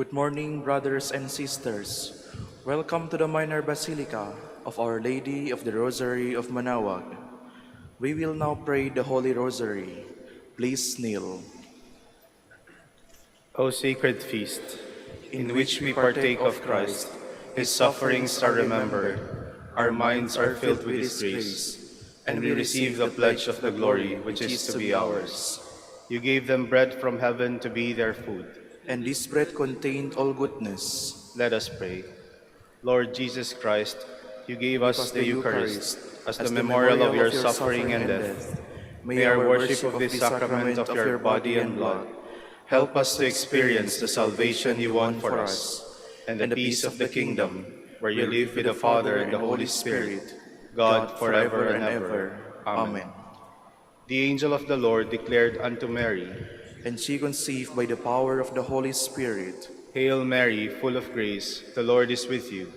Good morning, brothers and sisters. Welcome to the Minor Basilica of Our Lady of the Rosary of Manaoag. We will now pray the Holy Rosary. Please kneel. O sacred feast, in which we partake of Christ, his sufferings are remembered, our minds are filled with his grace, and we receive the pledge of the glory which is to be ours. You gave them bread from heaven to be their food. And this bread contained all goodness. Let us pray. Lord Jesus Christ, you gave us the Eucharist as the memorial of your suffering and death. May our worship of this sacrament of your body and blood help us to experience the salvation you won for us, and the peace of the kingdom, where you live with the Father and the Holy Spirit, God forever and ever. Amen. The angel of the Lord declared unto Mary, And she conceived by the power of the Holy Spirit. Hail Mary, full of grace, the Lord is with you.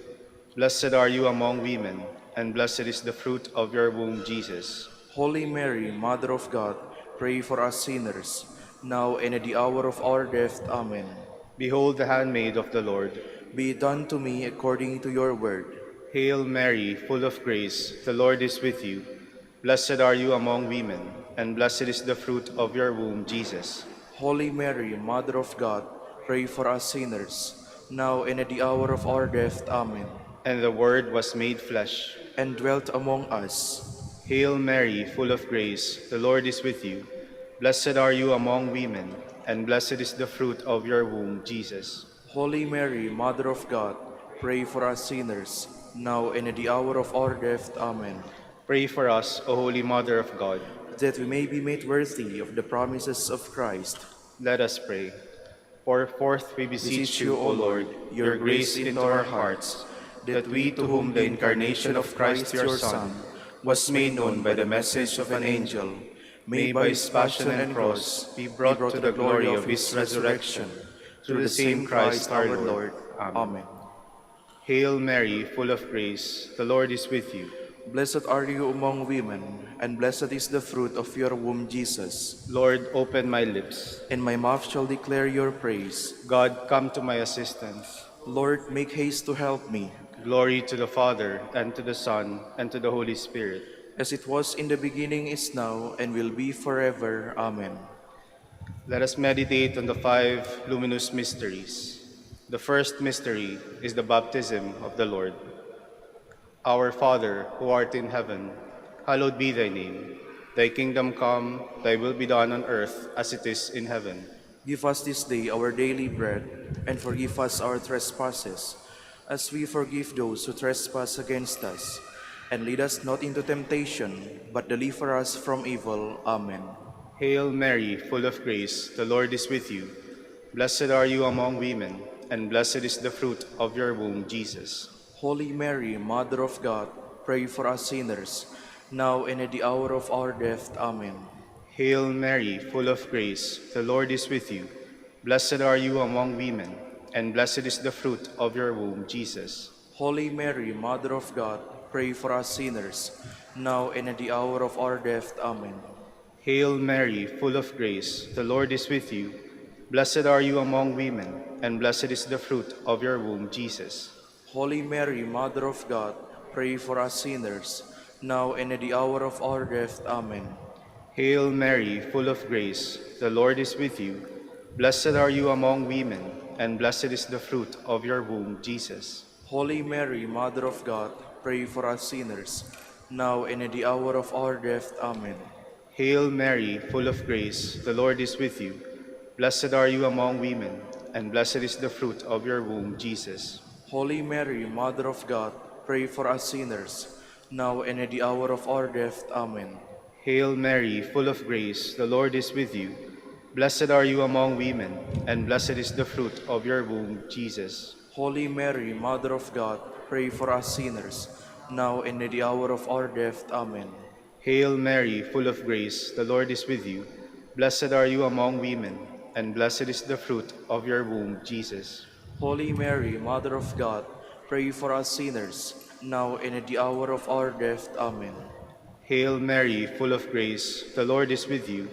Blessed are you among women, and blessed is the fruit of your womb, Jesus. Holy Mary, Mother of God, pray for us sinners, now and at the hour of our death. Amen. Behold the handmaid of the Lord. Be it done to me according to your word. Hail Mary, full of grace, the Lord is with you. Blessed are you among women, and blessed is the fruit of your womb, Jesus. Holy Mary, Mother of God, pray for us sinners, now and at the hour of our death. Amen. And the Word was made flesh, and dwelt among us. Hail Mary, full of grace, the Lord is with you. Blessed are you among women, and blessed is the fruit of your womb, Jesus. Holy Mary, Mother of God, pray for us sinners, now and at the hour of our death. Amen. Pray for us, O Holy Mother of God, that we may be made worthy of the promises of Christ. Let us pray. Pour forth, we beseech you, O Lord, your grace into our hearts, that we, to whom the incarnation of Christ your Son was made known by the message of an angel, may by his passion and cross be brought to the glory of his resurrection, through the same Christ our Lord. Amen. Hail Mary, full of grace, the Lord is with you. Blessed are you among women, and blessed is the fruit of your womb, Jesus. Lord, open my lips, and my mouth shall declare your praise. God, come to my assistance. Lord, make haste to help me. Glory to the Father, and to the Son, and to the Holy Spirit. As it was in the beginning, is now, and will be forever. Amen. Let us meditate on the 5 luminous mysteries. The first mystery is the baptism of the Lord. Our Father, who art in heaven, hallowed be thy name. Thy kingdom come, thy will be done on earth as it is in heaven. Give us this day our daily bread, and forgive us our trespasses, as we forgive those who trespass against us. And lead us not into temptation, but deliver us from evil. Amen. Hail Mary, full of grace, the Lord is with you. Blessed are you among women, and blessed is the fruit of your womb, Jesus. Holy Mary, Mother of God, pray for us sinners, now and at the hour of our death. Amen. Hail Mary, full of grace, the Lord is with you. Blessed are you among women, and blessed is the fruit of your womb, Jesus. Holy Mary, Mother of God, pray for us sinners, now and at the hour of our death. Amen. Hail Mary, full of grace, the Lord is with you. Blessed are you among women, and blessed is the fruit of your womb, Jesus. Holy Mary, Mother of God, pray for us sinners, now and at the hour of our death. Amen. Hail Mary, full of grace, the Lord is with you. Blessed are you among women, and blessed is the fruit of your womb, Jesus. Holy Mary, Mother of God, pray for us sinners, now and at the hour of our death. Amen. Hail Mary, full of grace, the Lord is with you. Blessed are you among women, and blessed is the fruit of your womb, Jesus. Holy Mary, Mother of God, pray for us sinners, now and at the hour of our death. Amen. Hail Mary, full of grace, the Lord is with you. Blessed are you among women, and blessed is the fruit of your womb, Jesus. Holy Mary, Mother of God, pray for us sinners, now and at the hour of our death. Amen. Hail Mary, full of grace, the Lord is with you. Blessed are you among women, and blessed is the fruit of your womb, Jesus. Holy Mary, Mother of God, pray for us sinners, now and at the hour of our death. Amen. Hail Mary, full of grace, the Lord is with you.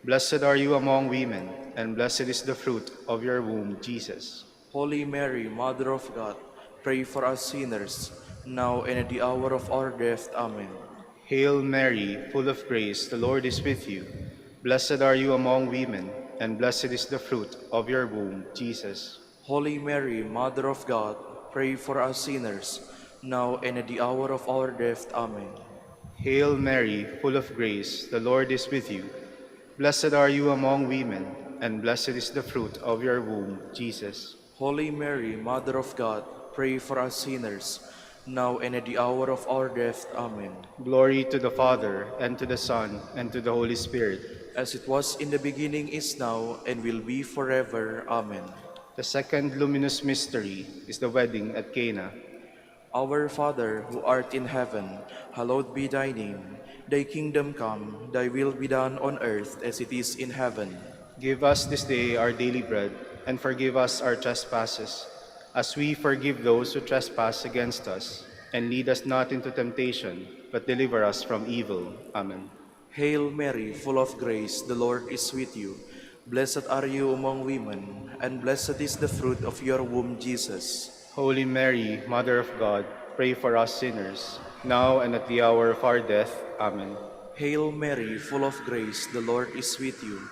Blessed are you among women, and blessed is the fruit of your womb, Jesus. Holy Mary, Mother of God, pray for us sinners, now and at the hour of our death. Amen. Hail Mary, full of grace, the Lord is with you. Blessed are you among women, and blessed is the fruit of your womb, Jesus. Holy Mary, Mother of God, pray for us sinners, now and at the hour of our death. Amen. Hail Mary, full of grace, the Lord is with you. Blessed are you among women, and blessed is the fruit of your womb, Jesus. Holy Mary, Mother of God, pray for us sinners, now and at the hour of our death. Amen. Glory to the Father, and to the Son, and to the Holy Spirit. As it was in the beginning, is now, and will be forever. Amen. The second luminous mystery is the wedding at Cana. Our Father, who art in heaven, hallowed be thy name. Thy kingdom come, thy will be done on earth as it is in heaven. Give us this day our daily bread, and forgive us our trespasses, as we forgive those who trespass against us. And lead us not into temptation, but deliver us from evil. Amen. Hail Mary, full of grace, the Lord is with you. Blessed are you among women, and blessed is the fruit of your womb, Jesus. Holy Mary, Mother of God, pray for us sinners, now and at the hour of our death. Amen. Hail Mary, full of grace, the Lord is with you.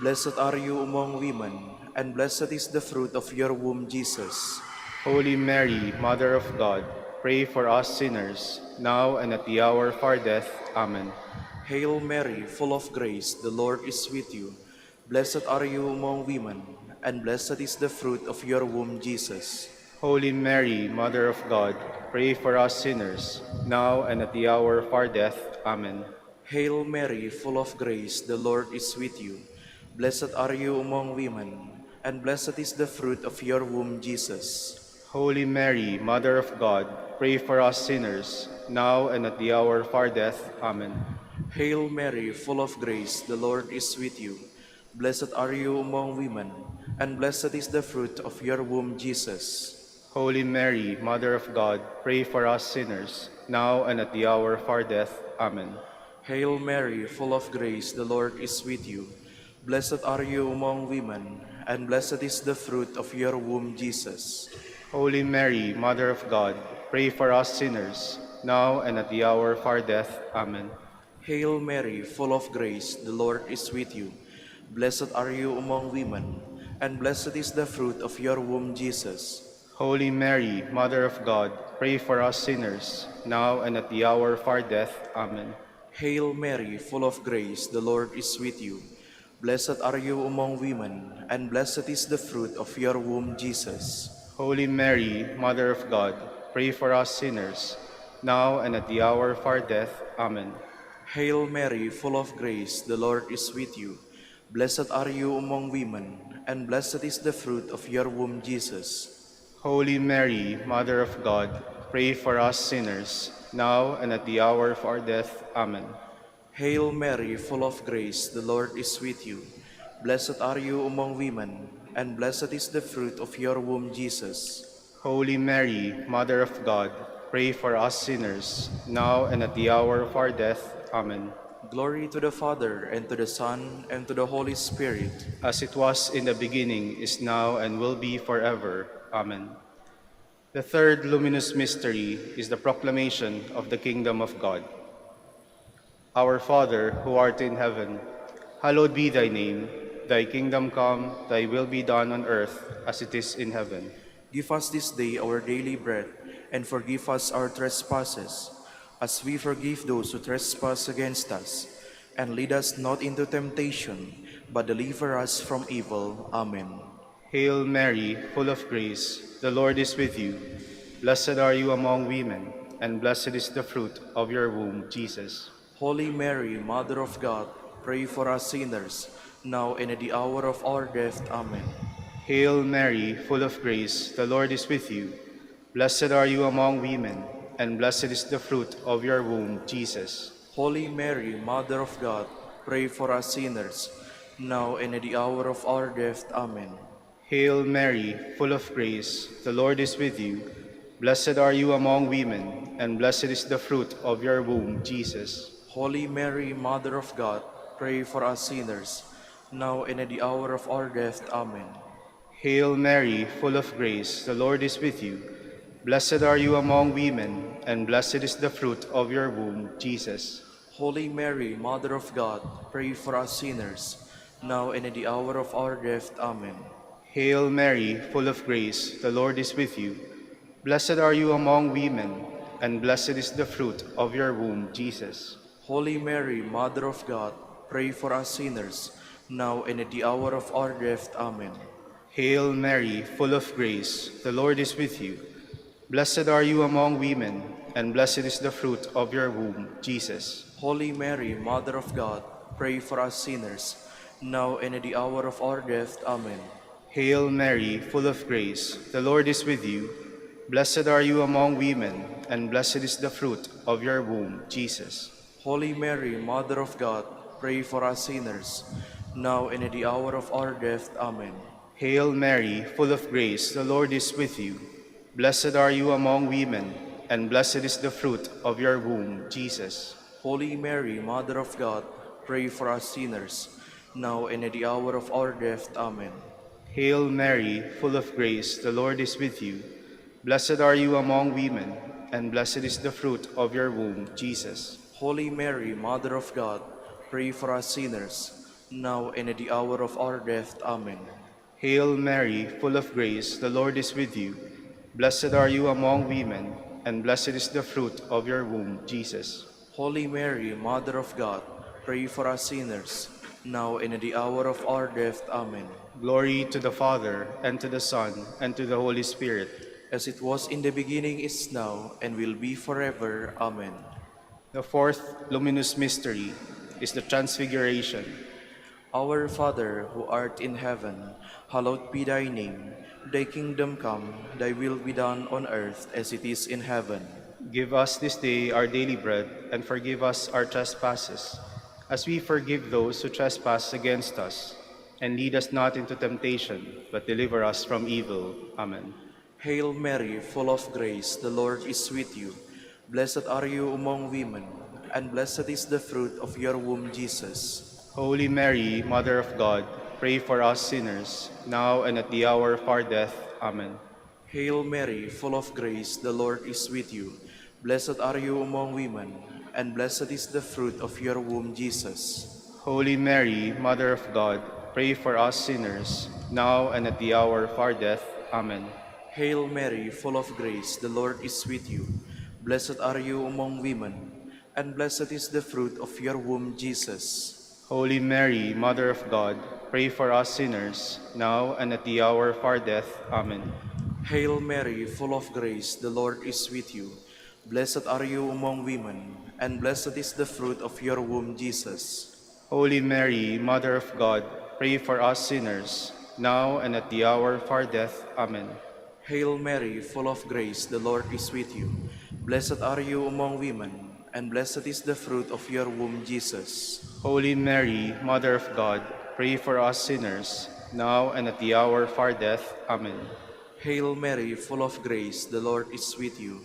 Blessed are you among women, and blessed is the fruit of your womb, Jesus. Holy Mary, Mother of God, pray for us sinners, now and at the hour of our death. Amen. Hail Mary, full of grace, the Lord is with you. Blessed are you among women, and blessed is the fruit of your womb, Jesus. Holy Mary, Mother of God, pray for us sinners, now and at the hour of our death. Amen. Hail Mary, full of grace, the Lord is with you. Blessed are you among women, and blessed is the fruit of your womb, Jesus. Holy Mary, Mother of God, pray for us sinners, now and at the hour of our death. Amen. Hail Mary, full of grace, the Lord is with you. Blessed are you among women, and blessed is the fruit of your womb, Jesus. Holy Mary, Mother of God, pray for us sinners, now and at the hour of our death. Amen. Hail Mary, full of grace, the Lord is with you. Blessed are you among women, and blessed is the fruit of your womb, Jesus. Holy Mary, Mother of God, pray for us sinners, now and at the hour of our death. Amen. Hail Mary, full of grace, the Lord is with you. Blessed are you among women, and blessed is the fruit of your womb, Jesus. Holy Mary, Mother of God, pray for us sinners, now and at the hour of our death. Amen. Hail Mary, full of grace, the Lord is with you. Blessed are you among women, and blessed is the fruit of your womb, Jesus. Holy Mary, Mother of God, pray for us sinners, now and at the hour of our death. Amen. Hail Mary, full of grace, the Lord is with you. Blessed are you among women, and blessed is the fruit of your womb, Jesus. Holy Mary, Mother of God, pray for us sinners, now and at the hour of our death. Amen. Hail Mary, full of grace, the Lord is with you. Blessed are you among women, and blessed is the fruit of your womb, Jesus. Holy Mary, Mother of God, pray for us sinners, now and at the hour of our death. Amen. Glory to the Father, and to the Son, and to the Holy Spirit. As it was in the beginning, is now, and will be forever. Amen. The third luminous mystery is the proclamation of the kingdom of God. Our Father, who art in heaven, hallowed be thy name. Thy kingdom come, thy will be done on earth as it is in heaven. Give us this day our daily bread, and forgive us our trespasses, as we forgive those who trespass against us. And lead us not into temptation, but deliver us from evil. Amen. Hail Mary, full of grace, the Lord is with you. Blessed are you among women, and blessed is the fruit of your womb, Jesus. Holy Mary, Mother of God, pray for us sinners, now and at the hour of our death. Amen. Hail Mary, full of grace, the Lord is with you. Blessed are you among women, and blessed is the fruit of your womb, Jesus. Holy Mary, Mother of God, pray for us sinners, now and at the hour of our death. Amen. Hail Mary, full of grace, the Lord is with you. Blessed are you among women, and blessed is the fruit of your womb, Jesus. Holy Mary, Mother of God, pray for us sinners, now and at the hour of our death. Amen. Hail Mary, full of grace, the Lord is with you. Blessed are you among women, and blessed is the fruit of your womb, Jesus. Holy Mary, Mother of God, pray for us sinners, now and at the hour of our death. Amen. Hail Mary, full of grace, the Lord is with you. Blessed are you among women, and blessed is the fruit of your womb, Jesus. Holy Mary, Mother of God, pray for us sinners, now and at the hour of our death. Amen. Hail Mary, full of grace, the Lord is with you. Blessed are you among women, and blessed is the fruit of your womb, Jesus. Holy Mary, Mother of God, pray for us sinners, now and at the hour of our death. Amen. Hail Mary, full of grace, the Lord is with you. Blessed are you among women, and blessed is the fruit of your womb, Jesus. Holy Mary, Mother of God, pray for us sinners, now and at the hour of our death. Amen. Hail Mary, full of grace, the Lord is with you. Blessed are you among women, and blessed is the fruit of your womb, Jesus. Holy Mary, Mother of God, pray for us sinners, now and at the hour of our death. Amen. Hail Mary, full of grace, the Lord is with you. Blessed are you among women, and blessed is the fruit of your womb, Jesus. Holy Mary, Mother of God, pray for us sinners, now and at the hour of our death. Amen. Hail Mary, full of grace, the Lord is with you. Blessed are you among women, and blessed is the fruit of your womb, Jesus. Holy Mary, Mother of God, pray for us sinners, now and at the hour of our death. Amen. Glory to the Father, and to the Son, and to the Holy Spirit. As it was in the beginning, is now, and will be forever. Amen. The fourth luminous mystery is the Transfiguration. Our Father, who art in heaven, hallowed be thy name. Thy kingdom come, thy will be done on earth as it is in heaven. Give us this day our daily bread, and forgive us our trespasses, as we forgive those who trespass against us. And lead us not into temptation, but deliver us from evil. Amen. Hail Mary, full of grace, the Lord is with you. Blessed are you among women, and blessed is the fruit of your womb, Jesus. Holy Mary, Mother of God, pray for us sinners, now and at the hour of our death. Amen. Hail Mary, full of grace, the Lord is with you. Blessed are you among women, and blessed is the fruit of your womb, Jesus. Holy Mary, Mother of God, pray for us sinners, now and at the hour of our death. Amen. Hail Mary, full of grace, the Lord is with you. Blessed are you among women, and blessed is the fruit of your womb, Jesus. Holy Mary, Mother of God, pray for us sinners, now and at the hour of our death. Amen. Hail Mary, full of grace, the Lord is with you. Blessed are you among women, and blessed is the fruit of your womb, Jesus. Holy Mary, Mother of God, pray for us sinners, now and at the hour of our death. Amen. Hail Mary, full of grace, the Lord is with you. Blessed are you among women, and blessed is the fruit of your womb, Jesus. Holy Mary, Mother of God, pray for us sinners, now and at the hour of our death. Amen. Hail Mary, full of grace, the Lord is with you.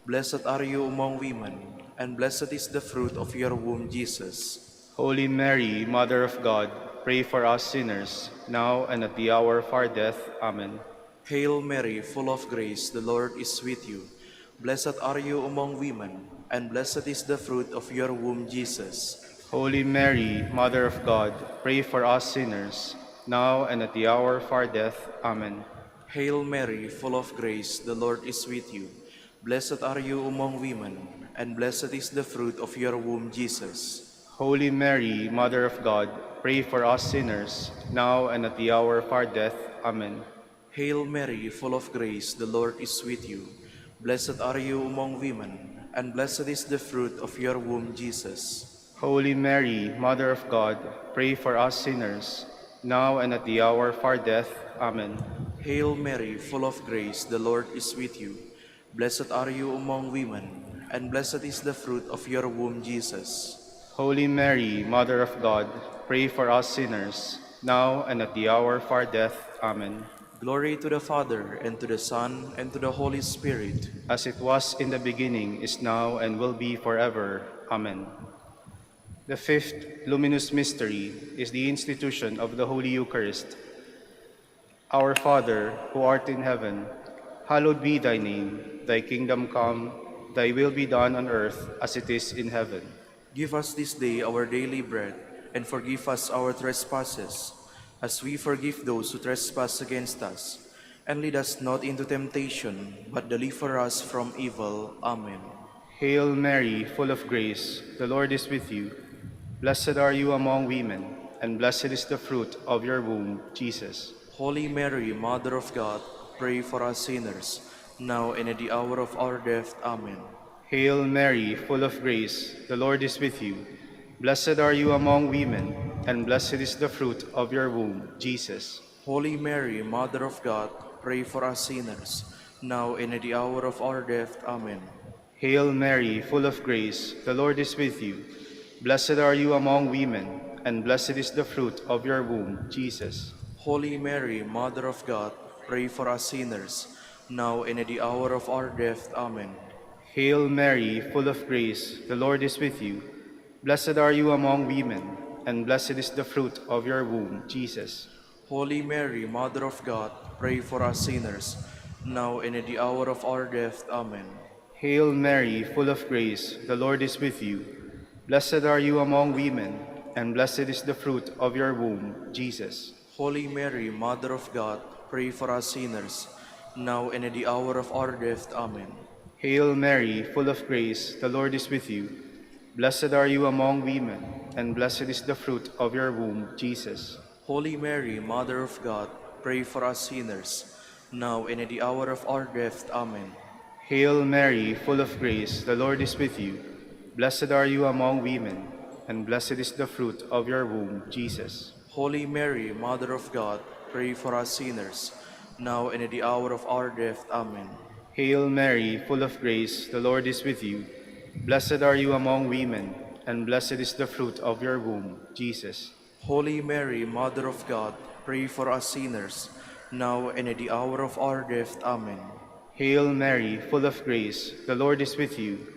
Blessed are you among women, and blessed is the fruit of your womb, Jesus. Holy Mary, Mother of God, pray for us sinners, now and at the hour of our death. Amen. Hail Mary, full of grace, the Lord is with you. Blessed are you among women, and blessed is the fruit of your womb, Jesus. Holy Mary, Mother of God, pray for us sinners, now and at the hour of our death. Amen. Hail Mary, full of grace, the Lord is with you. Blessed are you among women, and blessed is the fruit of your womb, Jesus. Holy Mary, Mother of God, pray for us sinners, now and at the hour of our death. Amen. Hail Mary, full of grace, the Lord is with you. Blessed are you among women, and blessed is the fruit of your womb, Jesus. Holy Mary, Mother of God, pray for us sinners, now and at the hour of our death. Amen. Hail Mary, full of grace, the Lord is with you. Blessed are you among women, and blessed is the fruit of your womb, Jesus. Holy Mary, Mother of God, pray for us sinners, now and at the hour of our death. Amen. Glory to the Father, and to the Son, and to the Holy Spirit. As it was in the beginning, is now, and will be forever. Amen. The fifth luminous mystery is the institution of the Holy Eucharist. Our Father, who art in heaven, hallowed be thy name. Thy kingdom come, thy will be done on earth as it is in heaven. Give us this day our daily bread, and forgive us our trespasses, as we forgive those who trespass against us. And lead us not into temptation, but deliver us from evil. Amen. Hail Mary, full of grace, the Lord is with you. Blessed are you among women, and blessed is the fruit of your womb, Jesus. Holy Mary, Mother of God, pray for us sinners, now and at the hour of our death. Amen. Hail Mary, full of grace, the Lord is with you. Blessed are you among women, and blessed is the fruit of your womb, Jesus. Holy Mary, Mother of God, pray for us sinners, now and at the hour of our death. Amen. Hail Mary, full of grace, the Lord is with you. Blessed are you among women, and blessed is the fruit of your womb, Jesus. Holy Mary, Mother of God, pray for us sinners, now and at the hour of our death. Amen. Hail Mary, full of grace, the Lord is with you. Blessed are you among women, and blessed is the fruit of your womb, Jesus. Holy Mary, Mother of God, pray for us sinners, now and at the hour of our death. Amen. Hail Mary, full of grace, the Lord is with you. Blessed are you among women, and blessed is the fruit of your womb, Jesus. Holy Mary, Mother of God, pray for us sinners, now and at the hour of our death. Amen. Hail Mary, full of grace, the Lord is with you. Blessed are you among women, and blessed is the fruit of your womb, Jesus. Holy Mary, Mother of God, pray for us sinners, now and at the hour of our death. Amen. Hail Mary, full of grace, the Lord is with you. Blessed are you among women, and blessed is the fruit of your womb, Jesus. Holy Mary, Mother of God, pray for us sinners, now and at the hour of our death. Amen. Hail Mary, full of grace, the Lord is with you. Blessed are you among women, and blessed is the fruit of your womb, Jesus. Holy Mary, Mother of God, pray for us sinners, now and at the hour of our death. Amen. Hail Mary, full of grace, the Lord is with you.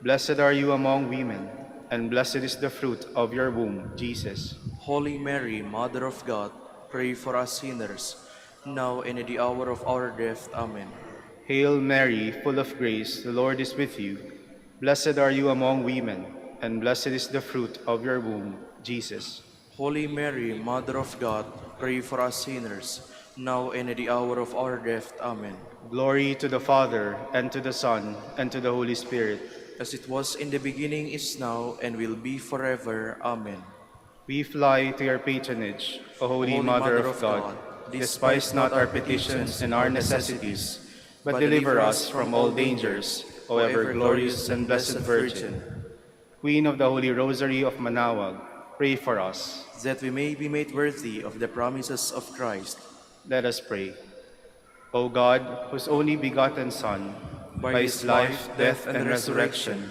Blessed are you among women, and blessed is the fruit of your womb, Jesus. Holy Mary, Mother of God, pray for us sinners, now and at the hour of our death. Amen. Hail Mary, full of grace, the Lord is with you. Blessed are you among women, and blessed is the fruit of your womb, Jesus. Holy Mary, Mother of God, pray for us sinners, now and at the hour of our death. Amen. Glory to the Father, and to the Son, and to the Holy Spirit. As it was in the beginning, is now, and will be forever. Amen. We fly to your patronage, O Holy Mother of God. Despise not our petitions and our necessities, but deliver us from all dangers, O ever glorious and blessed Virgin. Queen of the Holy Rosary of Manaoag, pray for us. That we may be made worthy of the promises of Christ. Let us pray. O God, whose only begotten Son, by his life, death, and resurrection,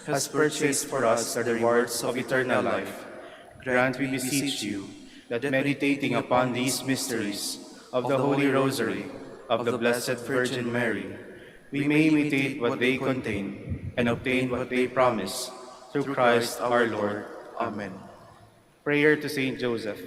has purchased for us the rewards of eternal life, grant, we beseech you, that meditating upon these mysteries of the Holy Rosary of the Blessed Virgin Mary, we may imitate what they contain and obtain what they promise, through Christ our Lord. Amen. Prayer to Saint Joseph.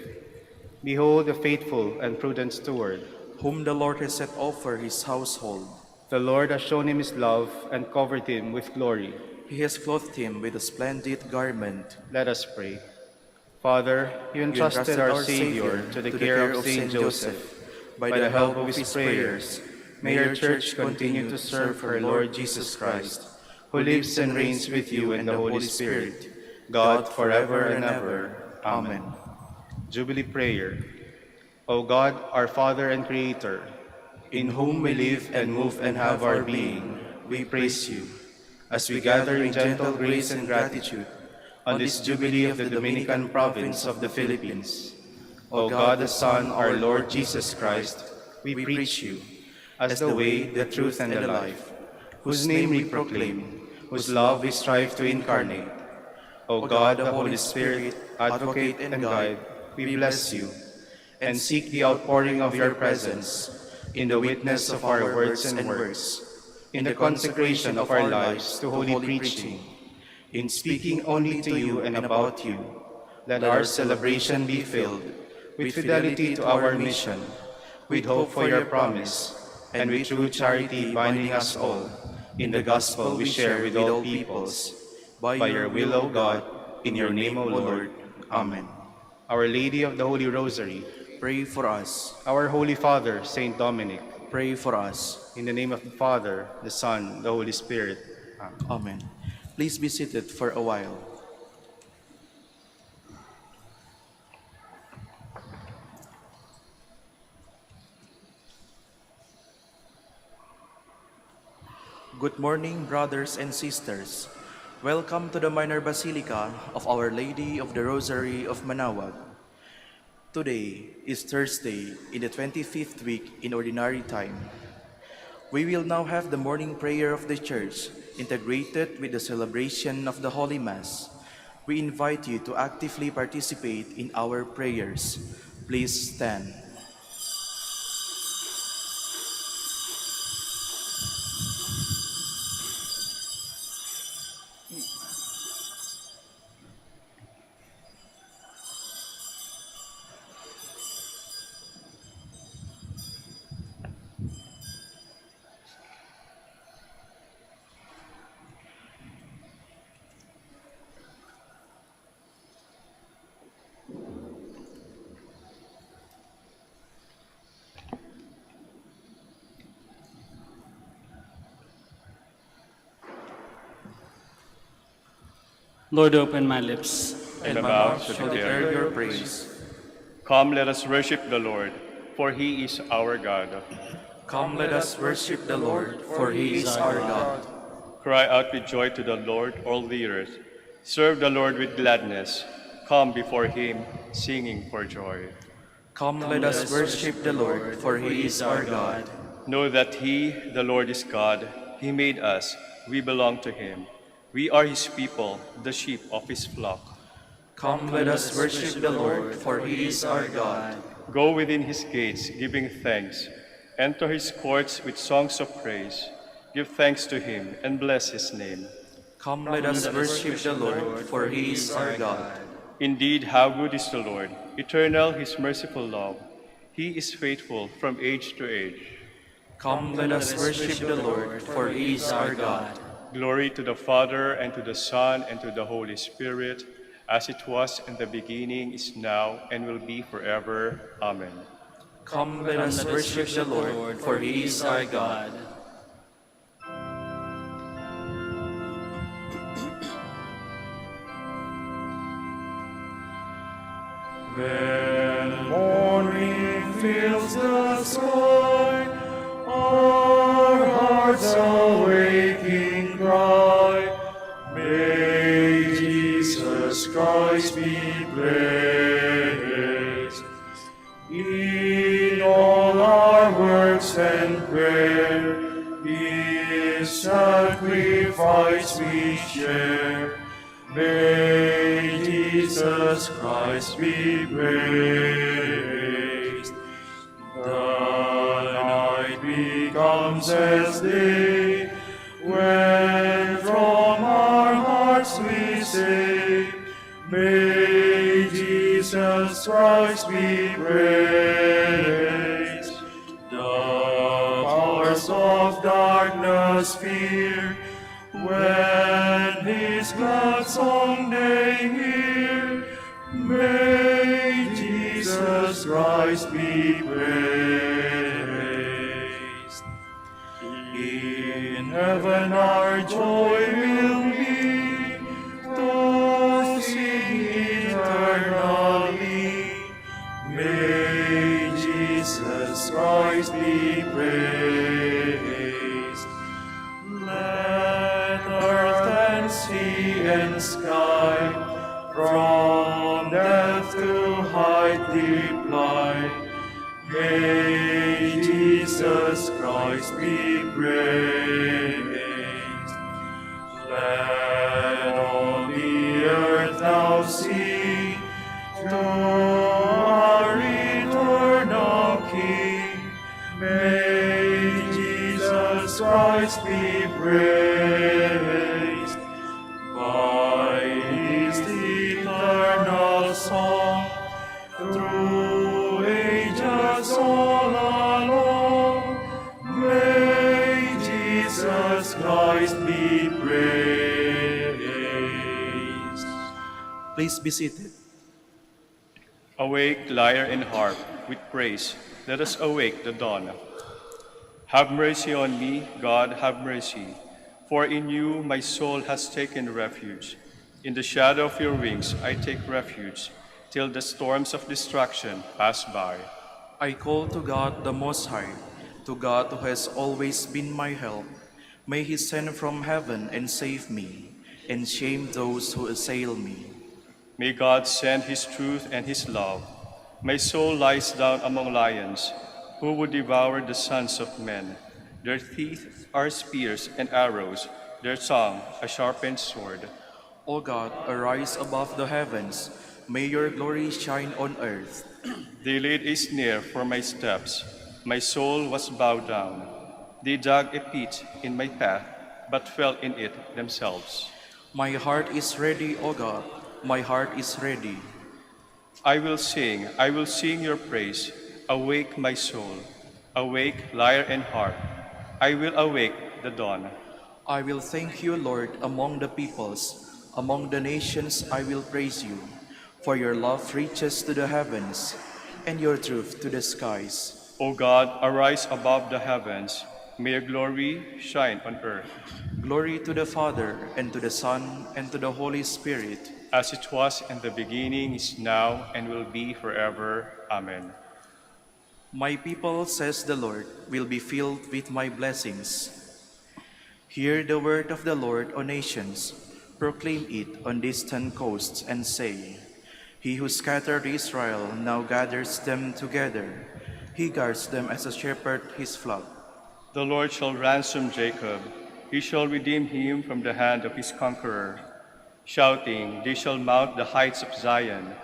Behold the faithful and prudent steward, whom the Lord has set over his household. The Lord has shown him his love and covered him with glory. He has clothed him with a splendid garment. Let us pray. Father, you entrusted our Savior to the care of Saint Joseph. By the help of his prayers, may your Church continue to serve her Lord Jesus Christ, who lives and reigns with you in the Holy Spirit, God forever and ever. Amen. Jubilee Prayer. O God, our Father and Creator, in whom we live and move and have our being, we praise you. As we gather in gentle grace and gratitude on this Jubilee of the Dominican province of the Philippines, O God the Son, our Lord Jesus Christ, we preach you as the way, the truth, and the life, whose name we proclaim, whose love we strive to incarnate. O God, the Holy Spirit, advocate and guide, we bless you, and seek the outpouring of your presence in the witness of our words and works, in the consecration of our lives to holy preaching, in speaking only to you and about you. Let our celebration be filled with fidelity to our mission, with hope for your promise, and with true charity binding us all, in the gospel we share with all peoples, by your will, O God, in your name, O Lord. Amen. Our Lady of the Holy Rosary, pray for us. our Holy Father, Saint Dominic, Pray for us. in the name of the Father, the Son, the Holy Spirit. Amen. Amen. Please be seated for a while. Good morning, brothers and sisters. Welcome to the Minor Basilica of Our Lady of the Rosary of Manaoag. Today is Thursday in the 25th week in Ordinary Time. We will now have the morning prayer of the Church integrated with the celebration of the Holy Mass. We invite you to actively participate in our prayers. Please stand. Lord, open my lips. And my mouth shall declare your praise. Come, let us worship the Lord, for he is our God. Come, let us worship the Lord, for he is our God. Cry out with joy to the Lord, all the earth. Serve the Lord with gladness. Come before him, singing for joy. Come, let us worship the Lord, for he is our God. Know that he, the Lord, is God. He made us. We belong to him. We are his people, the sheep of his flock. Come, let us worship the Lord, for he is our God. Go within his gates, giving thanks. Enter his courts with songs of praise. Give thanks to him and bless his name. Come, let us worship the Lord, for he is our God. Indeed, how good is the Lord, eternal his merciful love. He is faithful from age to age. Come, let us worship the Lord, for he is our God. Glory to the Father, and to the Son, and to the Holy Spirit, as it was in the beginning, is now, and will be forever. Amen. Come, let us worship the Lord, for he is our God. When morning fills the sky, our hearts awaking cry, may Jesus Christ be praised. In all our works and prayer, His sacrifice we share. May Jesus Christ be praised. The night becomes as day, when from our hearts we say, may Jesus Christ be praised. The powers of darkness fear, when his glad song they hear, may Jesus Christ be praised. In heaven our joy will be, to sing eternally. May Jesus Christ be praised. Let earth and sea and sky, from death to height reply. May Jesus Christ be praised. Let all the earth now sing to our eternal King. May Jesus Christ be praised. By his eternal song, through ages all Please be seated. Awake, lyre and harp, with praise, let us awake the dawn. Have mercy on me, God, have mercy, for in you my soul has taken refuge. In the shadow of your wings I take refuge, till the storms of destruction pass by. I call to God the Most High, to God who has always been my help. May he send from heaven and save me, and shame those who assail me. May God send his truth and his love. My soul lies down among lions, who would devour the sons of men. Their teeth are spears and arrows, their tongue a sharpened sword. O God, arise above the heavens. May your glory shine on earth. They laid a snare for my steps. My soul was bowed down. They dug a pit in my path, but fell in it themselves. My heart is ready, O God. My heart is ready. I will sing your praise. Awake, my soul. Awake, lyre and harp. I will awake the dawn. I will thank you, Lord, among the peoples. Among the nations I will praise you. For your love reaches to the heavens, and your truth to the skies. O God, arise above the heavens. May your glory shine on earth. Glory to the Father, and to the Son, and to the Holy Spirit. As it was in the beginning, is now, and will be forever. Amen. My people, says the Lord, will be filled with my blessings. Hear the word of the Lord, O nations. Proclaim it on distant coasts, and say, He who scattered Israel now gathers them together. He guards them as a shepherd his flock. The Lord shall ransom Jacob. He shall redeem him from the hand of his conqueror. Shouting, they shall mount the heights of Zion.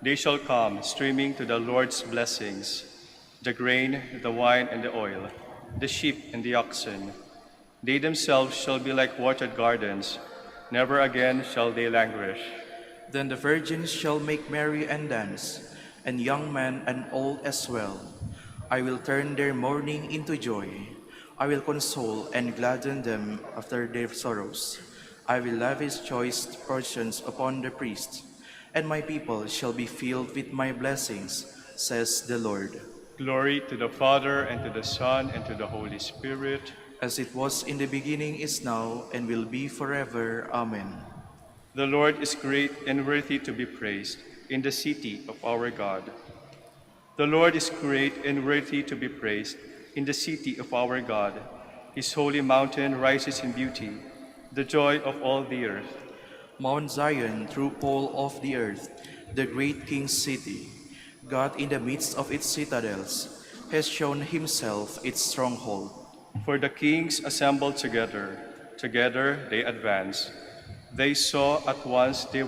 They shall come streaming to the Lord's blessings, the grain, the wine, and the oil, the sheep and the oxen. They themselves shall be like watered gardens. Never again shall they languish. Then the virgins shall make merry and dance, and young men and old as well. I will turn their mourning into joy. I will console and gladden them after their sorrows. I will lavish choice portions upon the priests, and my people shall be filled with my blessings, says the Lord. Glory to the Father, and to the Son, and to the Holy Spirit. As it was in the beginning, is now, and will be forever. Amen. The Lord is great and worthy to be praised in the city of our God. The Lord is great and worthy to be praised in the city of our God. His holy mountain rises in beauty, the joy of all the earth. Mount Zion, true pole of the earth, the great King's city, God in the midst of its citadels, has shown himself its stronghold. For the kings assembled together, together they advanced. They saw at once they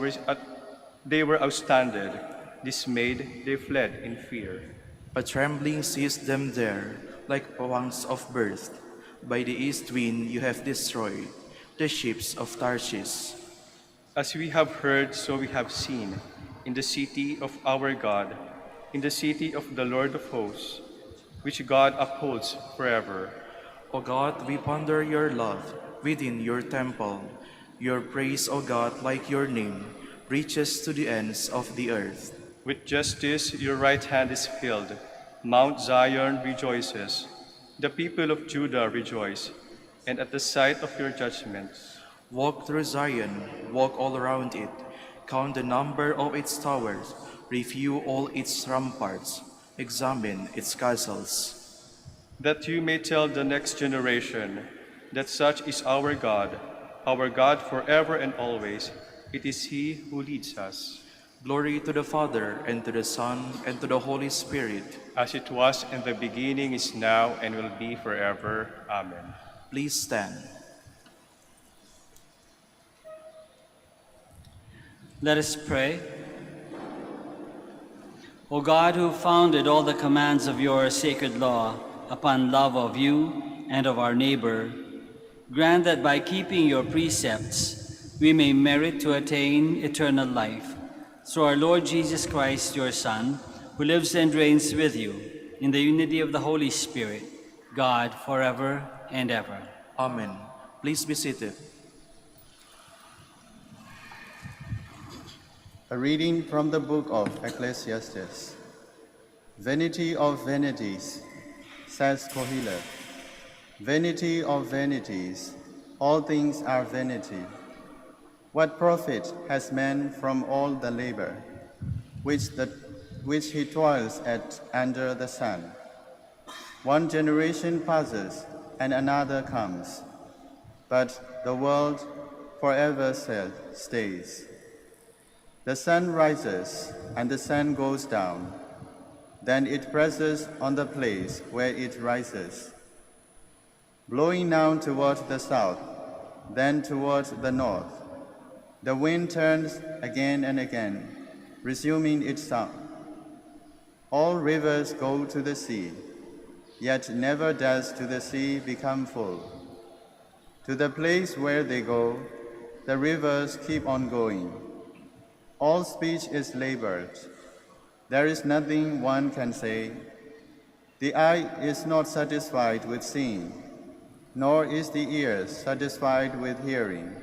were astounded, dismayed, they fled in fear. A trembling seized them there, like pangs of birth. By the east wind you have destroyed the ships of Tarshish. As we have heard, so we have seen, in the city of our God, in the city of the Lord of hosts, which God upholds forever. O God, we ponder your love within your temple. Your praise, O God, like your name, reaches to the ends of the earth. With justice your right hand is filled. Mount Zion rejoices. The people of Judah rejoice, and at the sight of your judgments. Walk through Zion, walk all around it. Count the number of its towers, review all its ramparts, examine its castles. That you may tell the next generation that such is our God forever and always. It is He who leads us. Glory to the Father, and to the Son, and to the Holy Spirit. As it was in the beginning, is now, and will be forever. Amen. Please stand. Let us pray. O God, who founded all the commands of your sacred law upon love of you and of our neighbor, grant that by keeping your precepts we may merit to attain eternal life. Through our Lord Jesus Christ, your Son, who lives and reigns with you in the unity of the Holy Spirit, God, forever and ever. Amen. Please be seated. A reading from the book of Ecclesiastes. Vanity of vanities, says Kohelet. Vanity of vanities, all things are vanity. What profit has man from all the labor which he toils at under the sun? One generation passes and another comes, but the world forever stays. The sun rises and the sun goes down, then it presses on the place where it rises, blowing now toward the south, then toward the north. The wind turns again and again, resuming its song. All rivers go to the sea, yet never does to the sea become full. To the place where they go, the rivers keep on going. All speech is labored. There is nothing one can say. The eye is not satisfied with seeing, nor is the ear satisfied with hearing.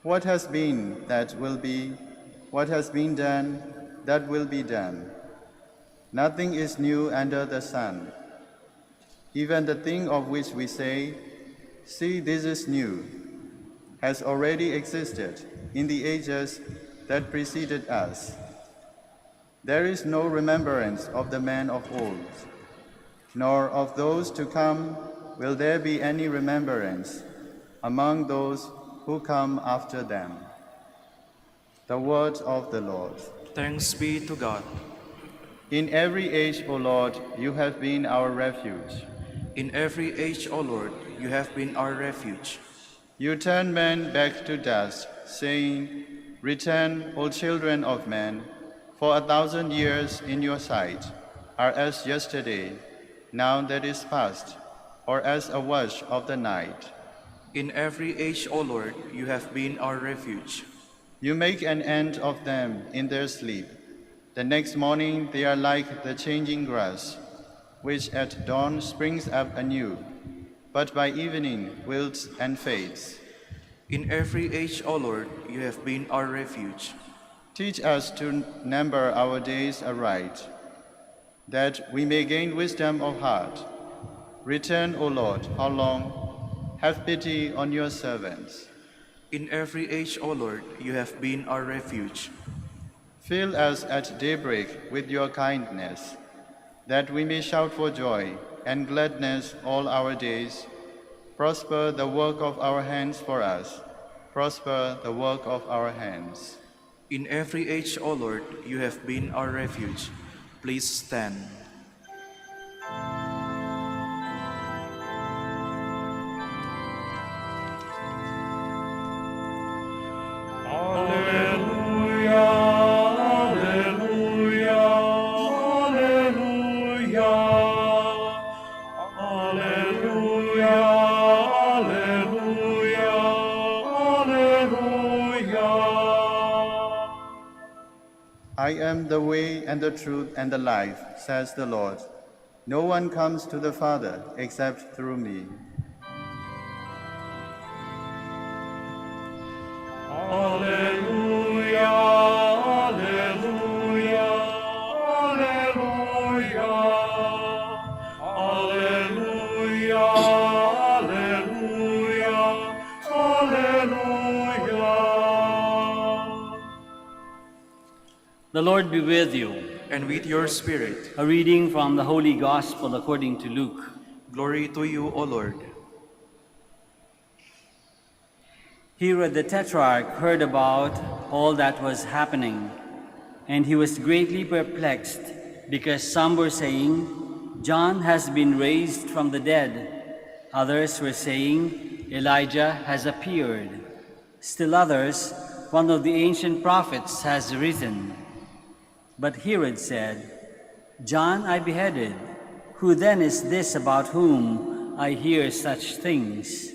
What has been, that will be. What has been done, that will be done. Nothing is new under the sun. Even the thing of which we say, "See, this is new," has already existed in the ages that preceded us. There is no remembrance of the men of old, nor of those to come will there be any remembrance among those who come after them. The word of the Lord. Thanks be to God. In every age, O Lord, you have been our refuge. In every age, O Lord, you have been our refuge. You turn men back to dust, saying, "Return, O children of men, for 1,000 years in your sight are as yesterday, now that is past, or as a watch of the night." In every age, O Lord, you have been our refuge. You make an end of them in their sleep. The next morning they are like the changing grass, which at dawn springs up anew, but by evening wilts and fades. In every age, O Lord, you have been our refuge. Teach us to number our days aright, that we may gain wisdom of heart. Return, O Lord, how long? Have pity on your servants. In every age, O Lord, you have been our refuge. Fill us at daybreak with your kindness, that we may shout for joy and gladness all our days. Prosper the work of our hands for us. Prosper the work of our hands. In every age, O Lord, you have been our refuge. Please stand. I am the way and the truth and the life, says the Lord. No one comes to the Father except through me. Alleluia, alleluia, alleluia, alleluia, alleluia, alleluia. The Lord be with you. And with your spirit. A reading from the Holy Gospel according to Luke. Glory to you, O Lord. Herod the Tetrarch heard about all that was happening, and he was greatly perplexed, because some were saying, "John has been raised from the dead." Others were saying, "Elijah has appeared." Still others, "One of the ancient prophets has risen." But Herod said, "John I beheaded. Who then is this about whom I hear such things?"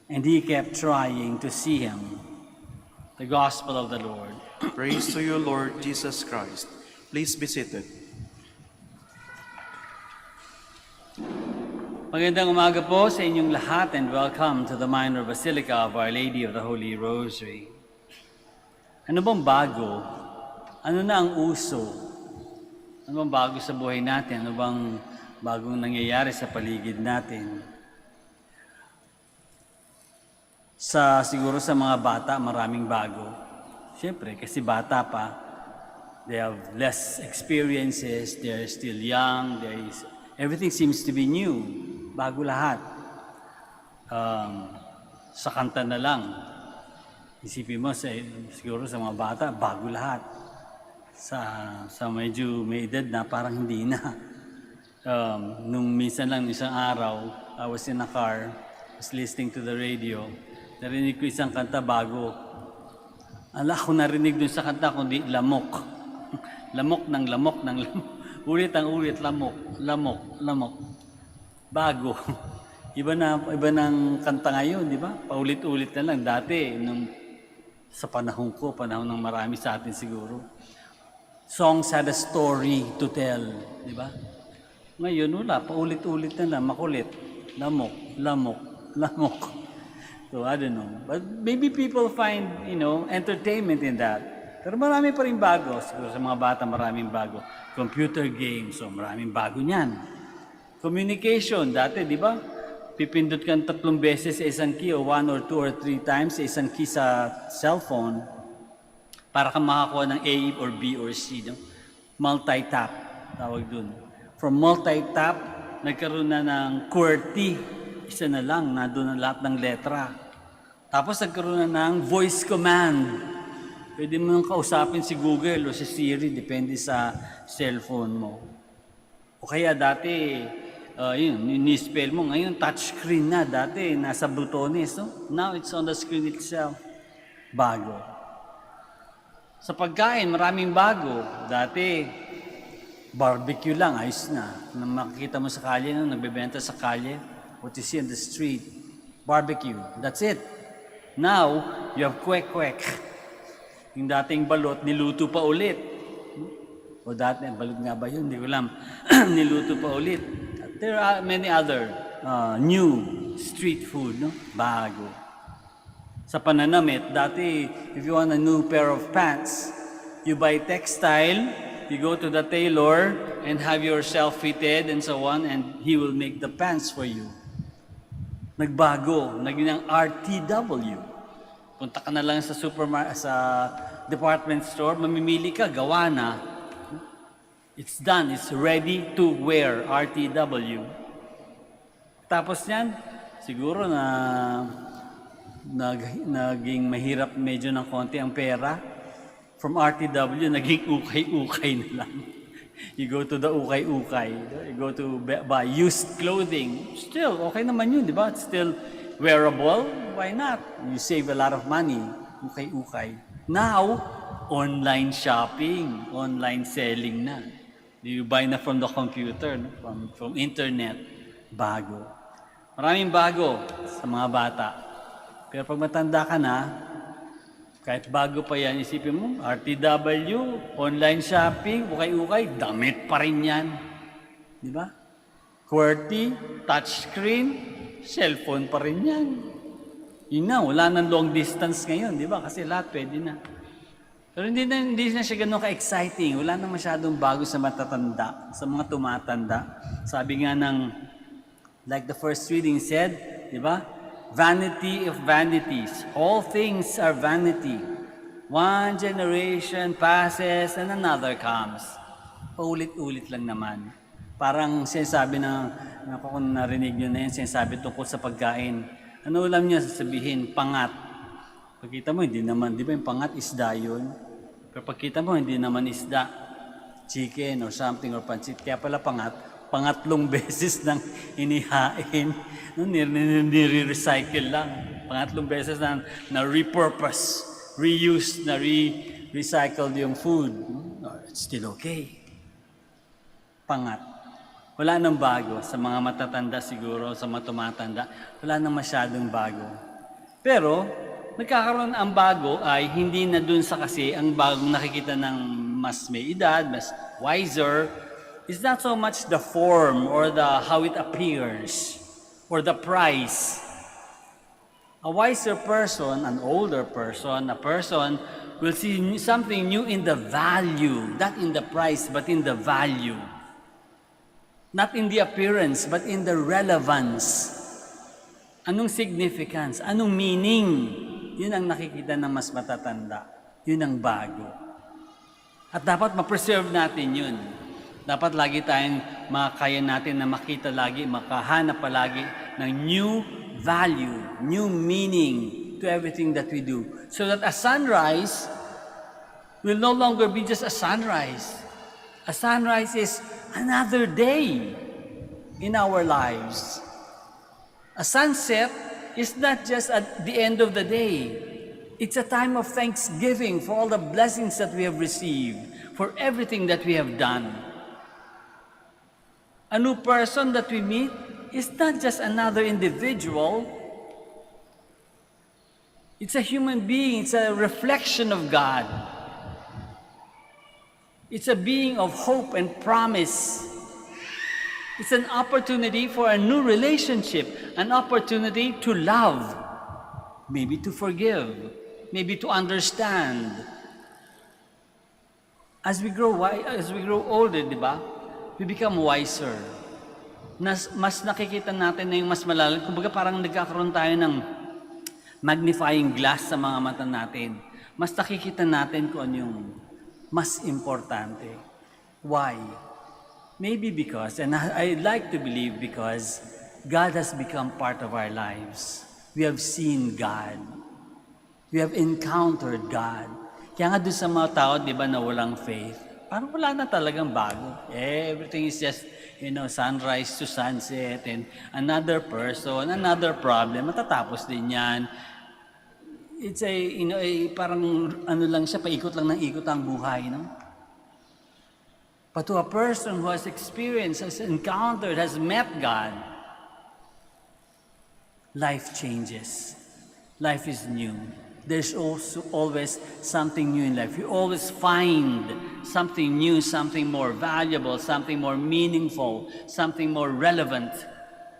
And he kept trying to see him. The Gospel of the Lord. Praise to you, Lord Jesus Christ. Please be seated. Magandang umaga po sa inyong lahat and welcome to the Minor Basilica of Our Lady of the Holy Rosary. Ano bang bago? Ano na ang uso? Ano bang bago sa buhay natin? Ano bang bagong nangyayari sa paligid natin? Siguro sa mga bata, maraming bago. Siyempre, kasi bata pa, they have less experiences, they're still young, everything seems to be new, bago lahat. Sa kanta na lang, isipin mo, siguro sa mga bata, bago lahat. Sa medyo may edad na, parang hindi na. Nung minsan lang, isang araw, I was in a car, was listening to the radio, narinig ko isang kanta bago. Ala ko narinig dun sa kanta, kundi lamok. Lamok ng lamok ng lamok. Ulit ang ulit, lamok, lamok, lamok. Bago. Iba ng kanta ngayon, di ba? Paulit-ulit na lang. Dati, sa panahon ko, panahon ng marami sa atin siguro, songs had a story to tell, di ba? Ngayon, wala. Paulit-ulit na lang. Makulit. Lamok, lamok, lamok. So, I don't know. But maybe people find, entertainment in that. Pero marami pa rin bago. Siguro sa mga bata, maraming bago. Computer games, so maraming bago niyan. Communication, dati, di ba? Pipindot ka 3 beses sa isang key o 1 or 2 or 3 times sa isang key sa cellphone para ka makakuha ng A or B or C. No? Multi-tap, tawag dun. From multi-tap, nagkaroon na ng QWERTY. Isa na lang, nandun ang lahat ng letra. Tapos nagkaroon na ng voice command. Pwede mo nang kausapin si Google o si Siri, depende sa cellphone mo. O kaya dati, ni-spell mo. Ngayon, touchscreen na. Dati, nasa butones. No? Now, it's on the screen itself. Bago. Sa pagkain, maraming bago. Dati, barbecue lang, ayos na. Nang makikita mo sa kalye, nagbebenta sa kalye, what you see on the street, barbecue. That's it. Now, you have kwek-kwek. Yung dating balot, niluto pa ulit. O dati, balot nga ba yun? Hindi ko alam. Niluto pa ulit. There are many other new street food, no? Bago. Sa pananamit, dati, if you want a new pair of pants, you buy textile, you go to the tailor, and have yourself fitted and so on, and he will make the pants for you. Nagbago, naging ang RTW. Punta ka na lang sa sa department store, mamimili ka, gawa na. It's done, it's ready to wear, RTW. Tapos yan, siguro naging mahirap medyo ng konti ang pera. From RTW, naging ukay-ukay na lang. You go to the ukay-ukay. You go to buy used clothing. Still, okay naman yun, di ba? It's still wearable. Why not? You save a lot of money. Ukay-ukay. Now, online shopping, online selling na. You buy na from the computer, no? from internet. Bago. Maraming bago sa mga bata. Pero pag matanda ka na, kahit bago pa yan, isipin mo, RTW, online shopping, ukay-ukay, damit pa rin yan. Di ba? QWERTY, touchscreen, cellphone pa rin yan. Yun na, wala nang long distance ngayon, di ba? Kasi lahat pwede na. Pero hindi na siya ganun ka-exciting. Wala na masyadong bago sa matatanda, sa mga tumatanda. Sabi nga like the first reading said, di ba? Vanity of vanities. All things are vanity. One generation passes and another comes. Paulit-ulit lang naman. Parang sinasabi kung narinig nyo na yan, sinasabi tungkol sa pagkain. Ano alam niya sasabihin? Pangat. Pagkita mo, hindi naman, di ba yung pangat, isda yun? Pero pagkita mo, hindi naman isda. Chicken or something or pancit. Kaya pala pangatlong beses nang inihain. Nire-recycle lang. Pangatlong beses na repurpose, reuse, na recycled yung food. It's still okay. Pangat. Wala nang bago sa mga matatanda siguro, sa mga tumatanda. Wala nang masyadong bago. Pero, nagkakaroon ang bago ay hindi na dun sa kasi ang bagong nakikita ng mas may edad, mas wiser, is not so much the form or how it appears or the price. A wiser person, an older person, a person we'll see something new in the value, not in the price, but in the value. Not in the appearance, but in the relevance. Anong significance? Anong meaning? Yun ang nakikita ng mas matatanda. Yun ang bago. At dapat ma-preserve natin yun. Dapat lagi tayong makakaya natin na makita lagi, makahanap palagi ng new value, new meaning to everything that we do. So that a sunrise will no longer be just a sunrise. A sunrise is another day in our lives. A sunset is not just at the end of the day. It's a time of thanksgiving for all the blessings that we have received, for everything that we have done. A new person that we meet is not just another individual. It's a human being. It's a reflection of God. It's a being of hope and promise. It's an opportunity for a new relationship, an opportunity to love, maybe to forgive, maybe to understand. As we grow older, di ba? We become wiser. Mas nakikita natin na yung mas malalim. Kumbaga parang nagkakaroon tayo ng magnifying glass sa mga mata natin. Mas nakikita natin kung ano yung mas importante. Why? Maybe because, and I like to believe because, God has become part of our lives. We have seen God. We have encountered God. Kaya nga doon sa mga tao, di ba, na walang faith, parang wala na talagang bago. Everything is just, sunrise to sunset, and another person, another problem, matatapos din yan. It's parang lang siya, paikot lang ng ikot ang buhay, no? But to a person who has experienced, has encountered, has met God, life changes. Life is new. There's also always something new in life. You always find something new, something more valuable, something more meaningful, something more relevant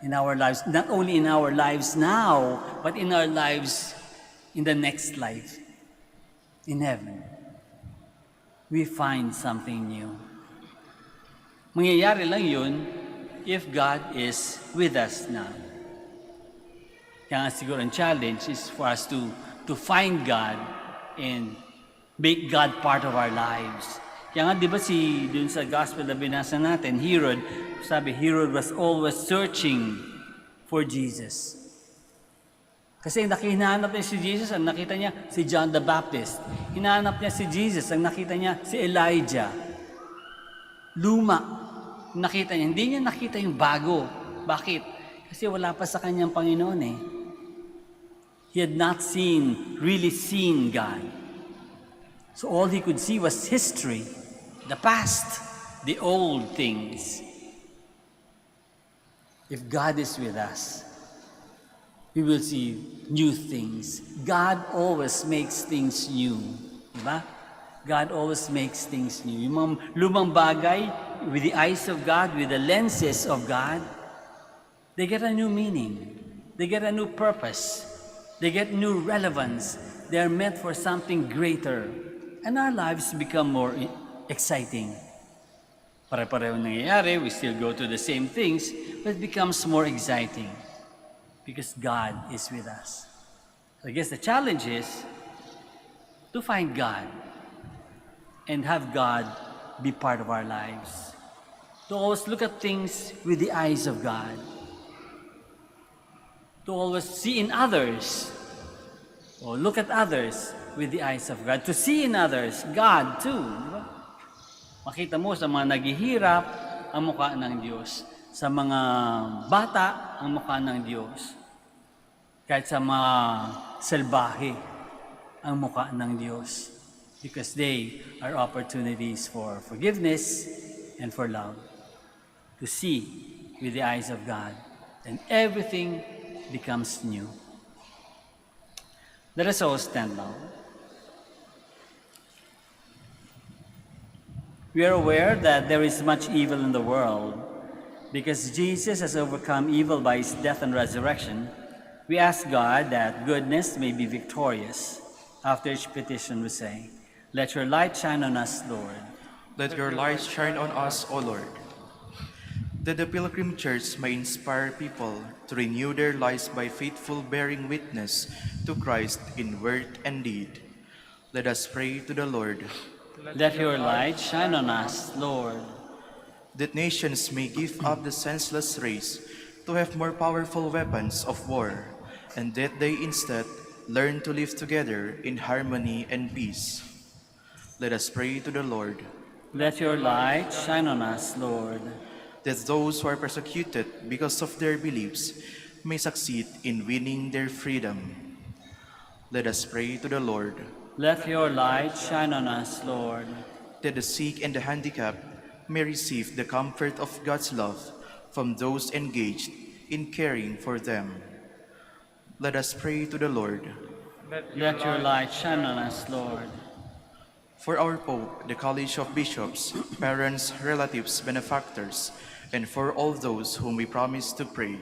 in our lives. Not only in our lives now, but in our lives in the next life, in heaven. We find something new. Mangyayari lang yun if God is with us now. Kaya nga siguro ang challenge is for us to find God and make God part of our lives. Kaya nga, di ba dun sa gospel na binasa natin, Herod was always searching for Jesus. Kasi hinahanap niya si Jesus, ang nakita niya si John the Baptist. Hinahanap niya si Jesus, ang nakita niya si Elijah. Luma, nakita niya. Hindi niya nakita yung bago. Bakit? Kasi wala pa sa kanyang Panginoon eh. He had not really seen God. So all he could see was history, the past, the old things. If God is with us, we will see new things. God always makes things new. Diba? God always makes things new. Yung mga lumang bagay, with the eyes of God, with the lenses of God, they get a new meaning. They get a new purpose. They get new relevance. They are meant for something greater. And our lives become more exciting. Pare-pareho nangyayari, we still go to the same things, but it becomes more exciting because God is with us. So I guess the challenge is to find God and have God be part of our lives. To always look at things with the eyes of God. To always see in others, or look at others with the eyes of God. To see in others, God too. Diba? Makita mo sa mga naghihirap, ang mukha ng Diyos. Sa mga bata, ang mukha ng Diyos. Kahit sa mga salbahe, ang mukha ng Diyos. Because they are opportunities for forgiveness and for love. To see with the eyes of God. And everything becomes new. Let us all stand now. We are aware that there is much evil in the world. Because Jesus has overcome evil by his death and resurrection, we ask God that goodness may be victorious. After each petition we say, let your light shine on us, Lord. Let your light shine on us, O Lord. That the Pilgrim Church may inspire people to renew their lives by faithful bearing witness to Christ in word and deed. Let us pray to the Lord. Let your light shine on us, Lord. That nations may give up the senseless race to have more powerful weapons of war, and that they instead learn to live together in harmony and peace. Let us pray to the Lord. Let your light shine on us, Lord. That those who are persecuted because of their beliefs may succeed in winning their freedom. Let us pray to the Lord. Let your light shine on us, Lord. That the sick and the handicapped may receive the comfort of God's love from those engaged in caring for them. Let us pray to the Lord. Let your light shine on us, Lord. For our Pope, the College of Bishops, parents, relatives, benefactors, and for all those whom we promise to pray,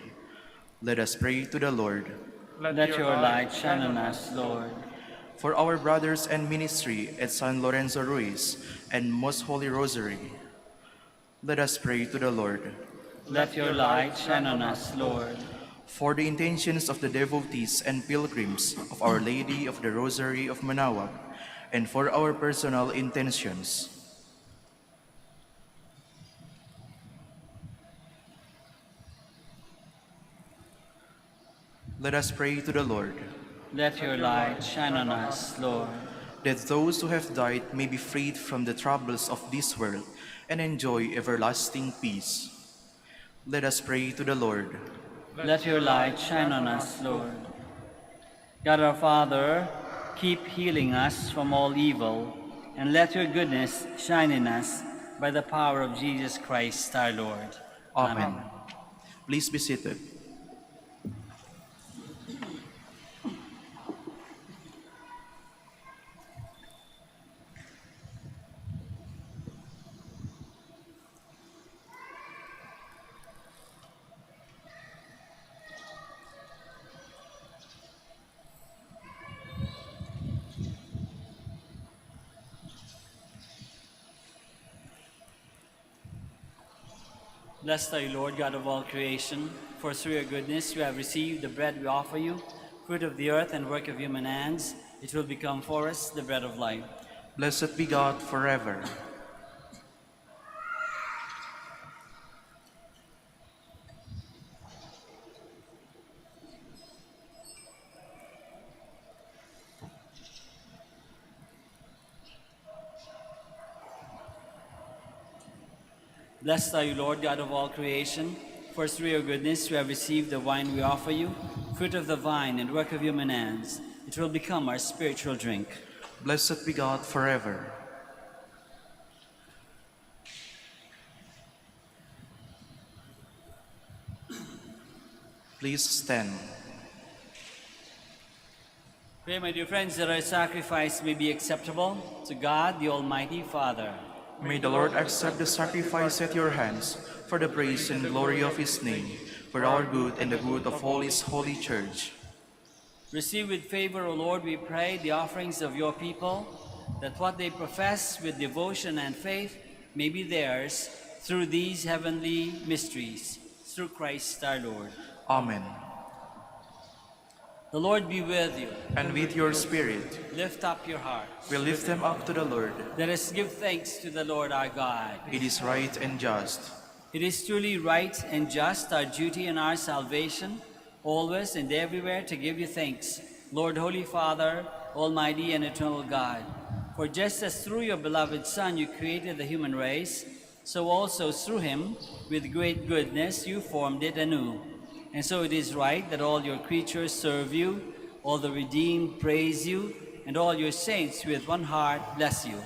let us pray to the Lord. Let your light shine on us, Lord. For our brothers and ministry at San Lorenzo Ruiz and Most Holy Rosary, let us pray to the Lord. Let your light shine on us, Lord. For the intentions of the devotees and pilgrims of Our Lady of the Rosary of Manaoag, and for our personal intentions, let us pray to the Lord. Let your light shine on us, Lord. That those who have died may be freed from the troubles of this world and enjoy everlasting peace. Let us pray to the Lord. Let your light shine on us, Lord. God our Father, keep healing us from all evil, and let your goodness shine in us by the power of Jesus Christ our Lord. Amen. Please be seated. Blessed are you, Lord, God of all creation, for through your goodness we have received the bread we offer you, fruit of the earth and work of human hands. It will become for us the bread of life. Blessed be God forever. Blessed are you, Lord, God of all creation, for through your goodness we have received the wine we offer you, fruit of the vine and work of human hands. It will become our spiritual drink. Blessed be God forever. Please stand. Pray, my dear friends, that our sacrifice may be acceptable to God, the Almighty Father. May the Lord accept the sacrifice at your hands for the praise and glory of his name, for our good and the good of all his holy church. Receive with favor, O Lord, we pray, the offerings of your people, that what they profess with devotion and faith may be theirs through these heavenly mysteries, through Christ our Lord. Amen. The Lord be with you. And with your spirit, Lift up your heart. we lift them up to the Lord. Let us give thanks to the Lord our God. It is right and just. It is truly right and just, our duty and our salvation, always and everywhere to give you thanks, Lord, Holy Father, Almighty and eternal God. For just as through your beloved Son you created the human race, so also through him, with great goodness, you formed it anew. And so it is right that all your creatures serve you, all the redeemed praise you, and all your saints with one heart bless you.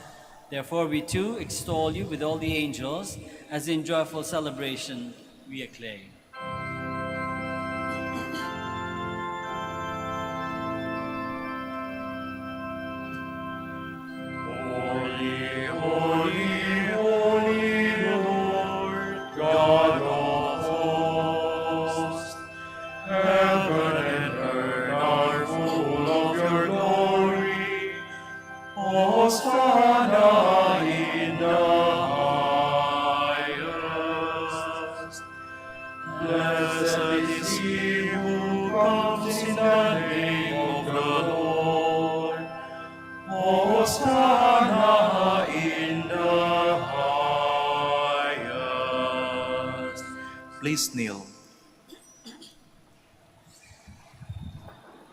Therefore we too extol you with all the angels, as in joyful celebration we acclaim. Holy, holy, holy Lord, God of hosts, heaven and earth are full of your glory. Please kneel.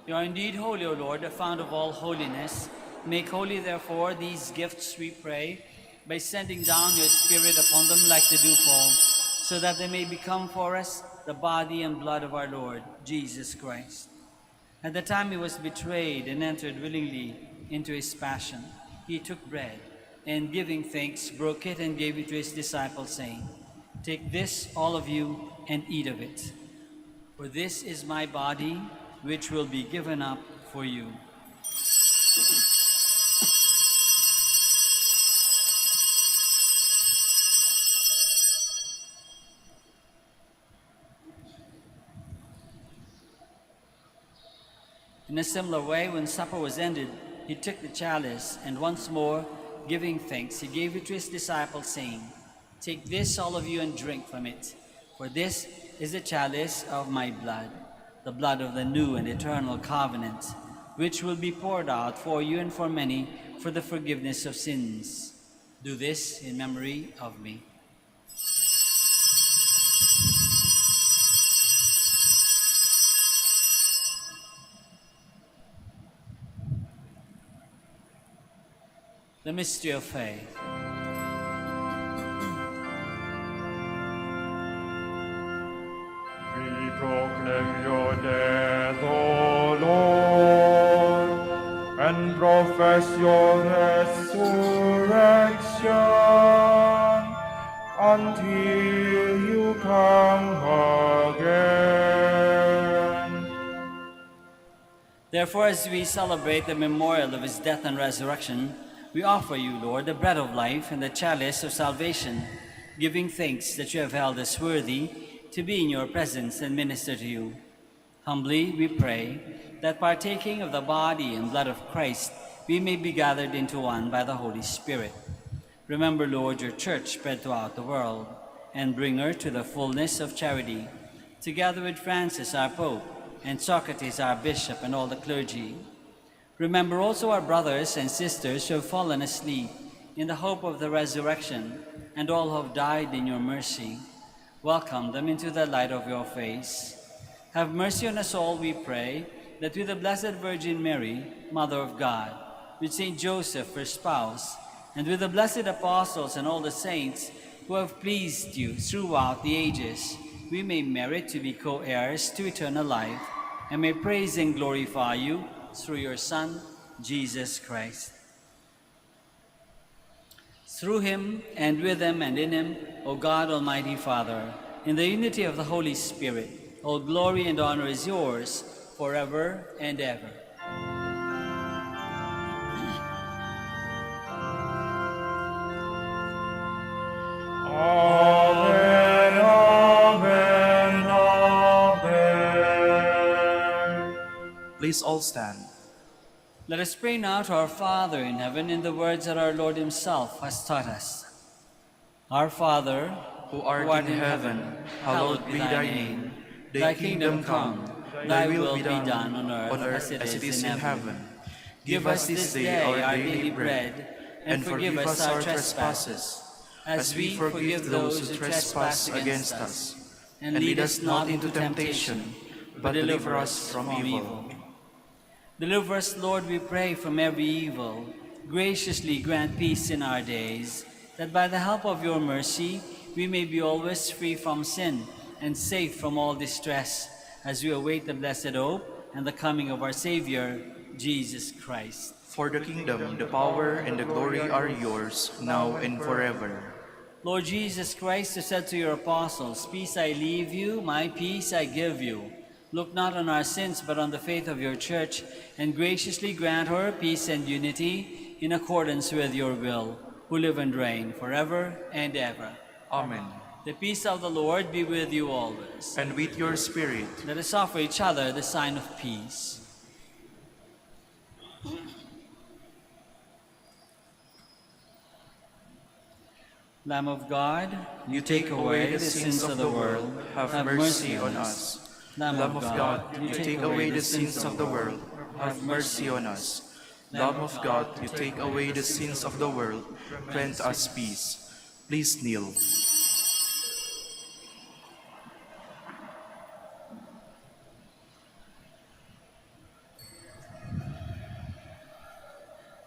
You are indeed holy, O Lord, the fount of all holiness. Make holy, therefore, these gifts, we pray, by sending down your Spirit upon them like the dewfall, so that they may become for us the body and blood of our Lord, Jesus Christ. At the time he was betrayed and entered willingly into his passion, he took bread, and giving thanks, broke it and gave it to his disciples, saying, "Take this, all of you, and eat of it. For this is my body, which will be given up for you." In a similar way, when supper was ended, he took the chalice, and once more, giving thanks, he gave it to his disciples, saying, "Take this, all of you, and drink from it. For this is the chalice of my blood, the blood of the new and eternal covenant, which will be poured out for you and for many for the forgiveness of sins. Do this in memory of me." The mystery of faith. We proclaim your death, O Lord, and profess your resurrection until you come again. Therefore, as we celebrate the memorial of his death and resurrection, we offer you, Lord, the bread of life and the chalice of salvation, giving thanks that you have held us worthy to be in your presence and minister to you. Humbly we pray that, partaking of the body and blood of Christ, we may be gathered into one by the Holy Spirit. Remember, Lord, your church spread throughout the world, and bring her to the fullness of charity, together with Francis, our Pope, and Socrates, our Bishop, and all the clergy. Remember also our brothers and sisters who have fallen asleep in the hope of the resurrection, and all who have died in your mercy. Welcome them into the light of your face. Have mercy on us all, we pray, that with the Blessed Virgin Mary, Mother of God, with Saint Joseph, her spouse, and with the blessed apostles and all the saints who have pleased you throughout the ages, we may merit to be co-heirs to eternal life, and may praise and glorify you through your Son, Jesus Christ. Through him, and with him, and in him, O God, Almighty Father, in the unity of the Holy Spirit, all glory and honor is yours, forever and ever. Amen, amen, amen. Please all stand. Let us pray now to our Father in heaven in the words that our Lord himself has taught us. Our Father, Who art in heaven, hallowed be thy name. Thy kingdom come, thy will be done on earth as it is in heaven. Give us this day our daily bread, and forgive us our trespasses, as we forgive those who trespass against us. And lead us not into temptation, but deliver us from evil. Deliver us, Lord, we pray, from every evil. Graciously grant peace in our days, that by the help of your mercy we may be always free from sin and safe from all distress, as we await the blessed hope and the coming of our Savior, Jesus Christ. For the kingdom, the power, and the glory are yours, now and forever. Lord Jesus Christ, who said to your apostles, "Peace I leave you, my peace I give you," look not on our sins, but on the faith of your church, and graciously grant her peace and unity in accordance with your will, who live and reign forever and ever. Amen. The peace of the Lord be with you always. And with your spirit. Let us offer each other the sign of peace. Lamb of God, you take away the sins of the world, have mercy on us. Lamb of God, you take away the sins of the world, have mercy on us. Lamb of God, you take away the sins of the world, grant us peace. Please kneel.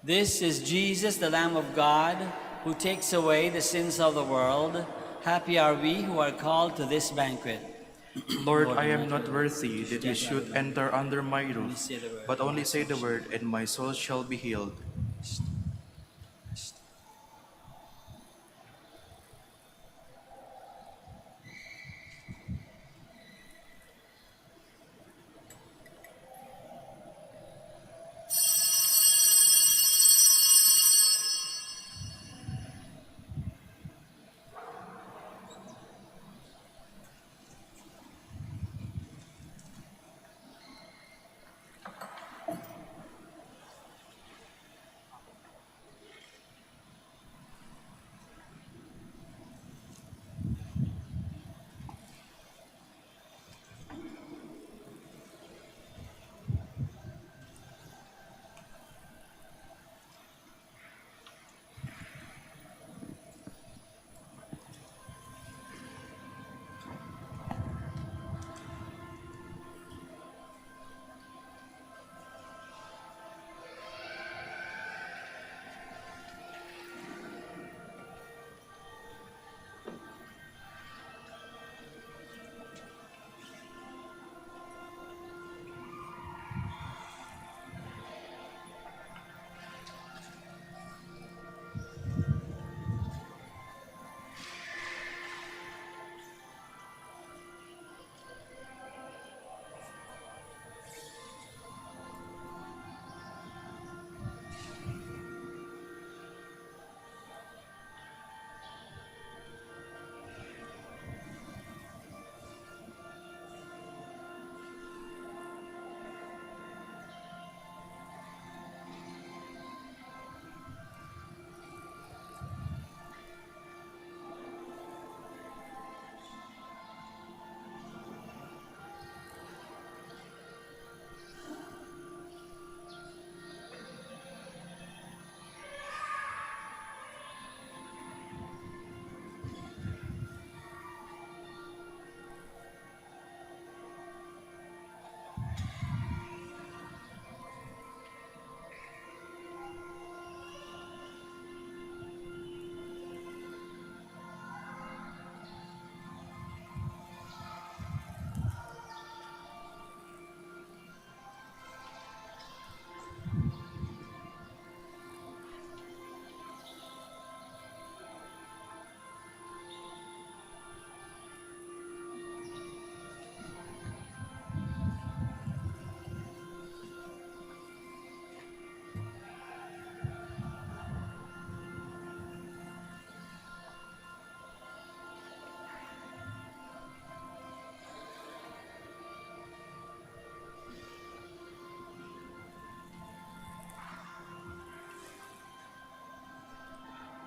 This is Jesus, the Lamb of God, who takes away the sins of the world. Happy are we who are called to this banquet. Lord, I am not worthy that you should enter under my roof, but only say the word, and my soul shall be healed.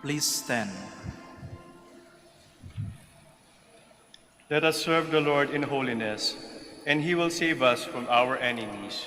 Please stand. Let us serve the Lord in holiness, and he will save us from our enemies.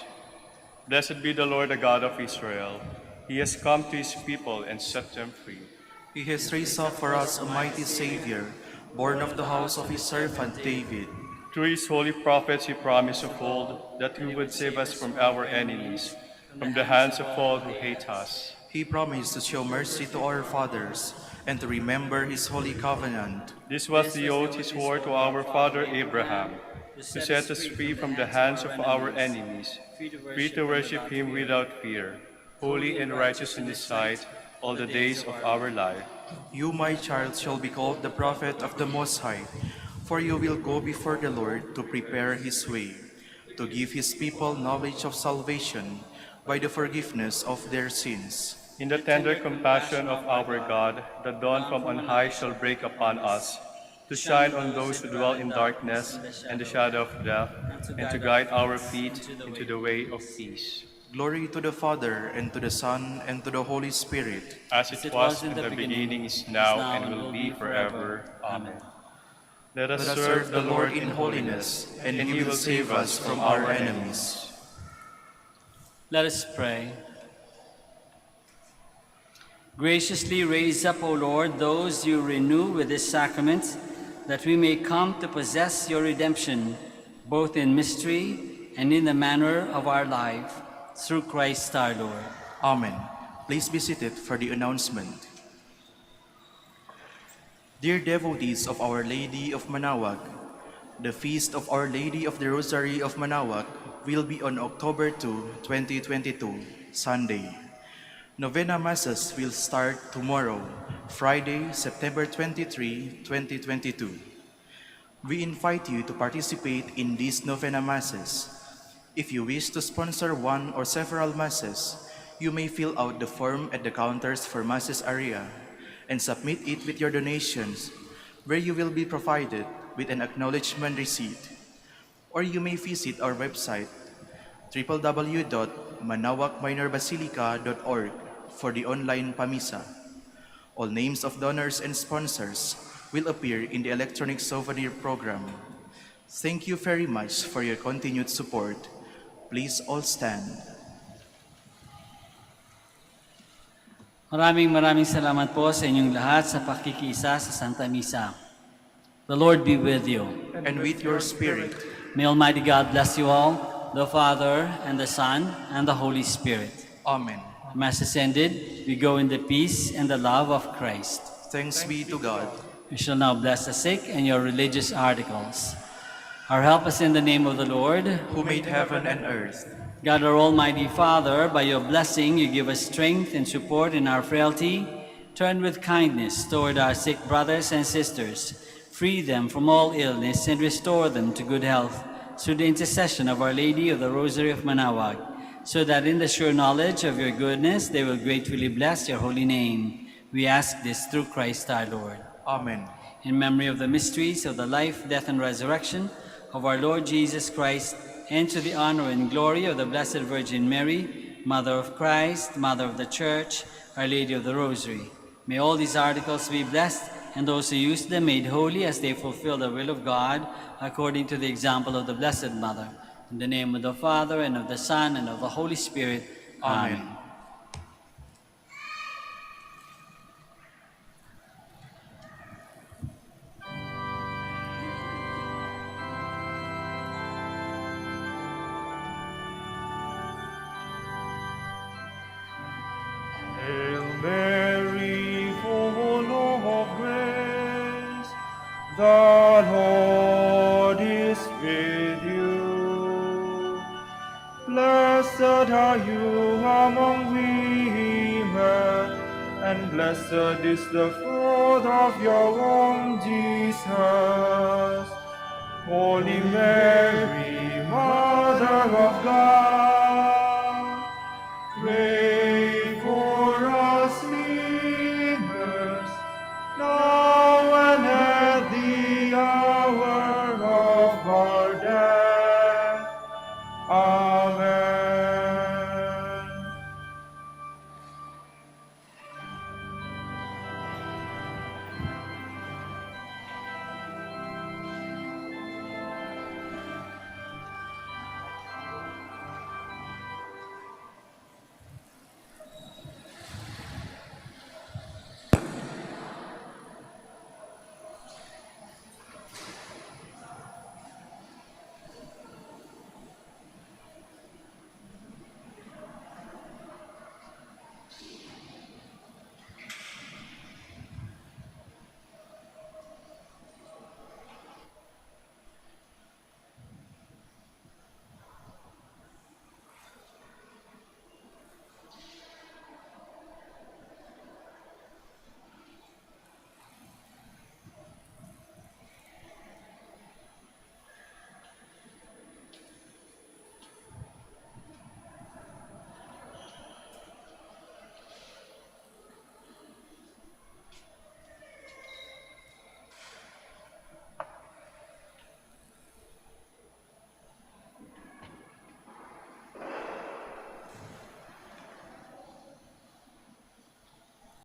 Blessed be the Lord, the God of Israel. He has come to his people and set them free. He has raised up for us a mighty Savior, born of the house of his servant David. Through his holy prophets he promised of old that he would save us from our enemies, from the hands of all who hate us. He promised to show mercy to our fathers and to remember his holy covenant. This was the oath he swore to our father Abraham, to set us free from the hands of our enemies, free to worship him without fear, holy and righteous in his sight all the days of our life. You, my child, shall be called the prophet of the Most High, for you will go before the Lord to prepare his way, to give his people knowledge of salvation by the forgiveness of their sins. In the tender compassion of our God, the dawn from on high shall break upon us, to shine on those who dwell in darkness and the shadow of death, and to guide our feet into the way of peace. Glory to the Father, and to the Son, and to the Holy Spirit. As it was in the beginning, is now, and will be forever. Amen. Let us serve the Lord in holiness, and he will save us from our enemies. Let us pray. Graciously raise up, O Lord, those you renew with this sacrament, that we may come to possess your redemption, both in mystery and in the manner of our life, through Christ our Lord. Amen. Please be seated for the announcement. Dear devotees of Our Lady of Manaoag, the Feast of Our Lady of the Rosary of Manaoag will be on October 2, 2022, Sunday. Novena Masses will start tomorrow, Friday, September 23, 2022. We invite you to participate in these Novena Masses. If you wish to sponsor one or several Masses, you may fill out the form at the counters for Masses area and submit it with your donations, where you will be provided with an acknowledgement receipt. Or you may visit our website, www.manaoagminorbasilica.org, for the online Pamisa. All names of donors and sponsors will appear in the electronic souvenir program. Thank you very much for your continued support. Please all stand. Maraming salamat po sa inyong lahat sa pakikiisa sa Santa Misa. The Lord be with you. And with your spirit. May Almighty God bless you all, the Father, and the Son, and the Holy Spirit. Amen. Mass is ended. We go in the peace and the love of Christ. Thanks be to God. We shall now bless the sick and your religious articles. Our help is in the name of the Lord, who made heaven and earth. God, our Almighty Father, by your blessing you give us strength and support in our frailty. Turn with kindness toward our sick brothers and sisters. Free them from all illness and restore them to good health through the intercession of Our Lady of the Rosary of Manaoag, so that in the sure knowledge of your goodness they will gratefully bless your holy name. We ask this through Christ our Lord. Amen. In memory of the mysteries of the life, death, and resurrection of our Lord Jesus Christ, and to the honor and glory of the Blessed Virgin Mary, Mother of Christ, Mother of the Church, Our Lady of the Rosary, may all these articles be blessed, and those who use them made holy as they fulfill the will of God, according to the example of the Blessed Mother. In the name of the Father, and of the Son, and of the Holy Spirit. Amen. Hail Mary, full of grace, the Lord is with you. Blessed are you among women, and blessed is the fruit of your womb, Jesus. Holy Mary, Mother of God,